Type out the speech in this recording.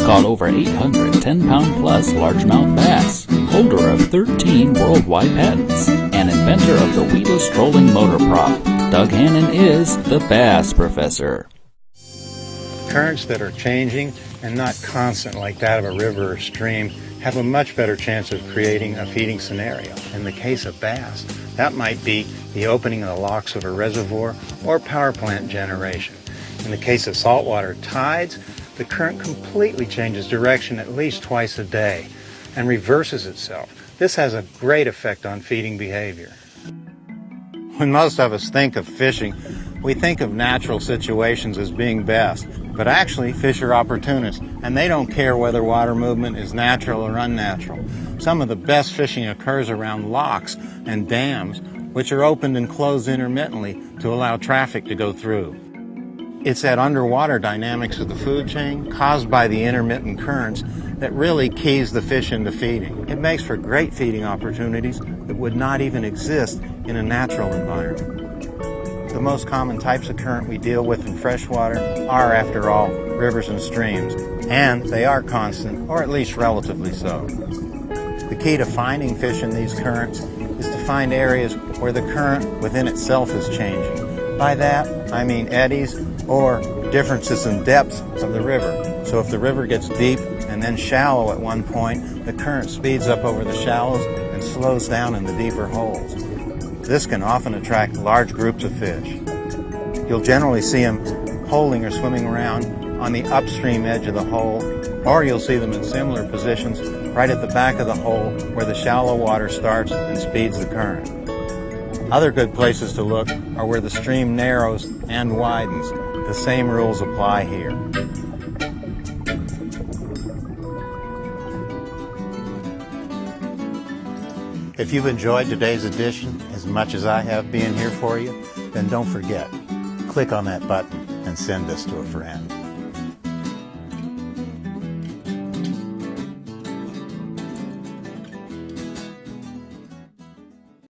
caught over 800 10-pound-plus largemouth bass, holder of 13 worldwide patents, and inventor of the weedless trolling motor prop. Doug Hannon is the Bass Professor. Currents that are changing and not constant like that of a river or stream have a much better chance of creating a feeding scenario. In the case of bass, that might be the opening of the locks of a reservoir or power plant generation. In the case of saltwater tides, the current completely changes direction at least twice a day and reverses itself. This has a great effect on feeding behavior. When most of us think of fishing, we think of natural situations as being best, but actually fish are opportunists, and they don't care whether water movement is natural or unnatural. Some of the best fishing occurs around locks and dams, which are opened and closed intermittently to allow traffic to go through. It's that underwater dynamics of the food chain caused by the intermittent currents that really keys the fish into feeding. It makes for great feeding opportunities that would not even exist in a natural environment. The most common types of current we deal with in freshwater are, after all, rivers and streams, and they are constant, or at least relatively so. The key to finding fish in these currents is to find areas where the current within itself is changing. By that, I mean eddies or differences in depth of the river. So if the river gets deep and then shallow at one point, the current speeds up over the shallows and slows down in the deeper holes. This can often attract large groups of fish. You'll generally see them holding or swimming around on the upstream edge of the hole, or you'll see them in similar positions right at the back of the hole where the shallow water starts and speeds the current. Other good places to look are where the stream narrows and widens. The same rules apply here. If you've enjoyed today's edition as much as I have being here for you, then don't forget, click on that button and send this to a friend.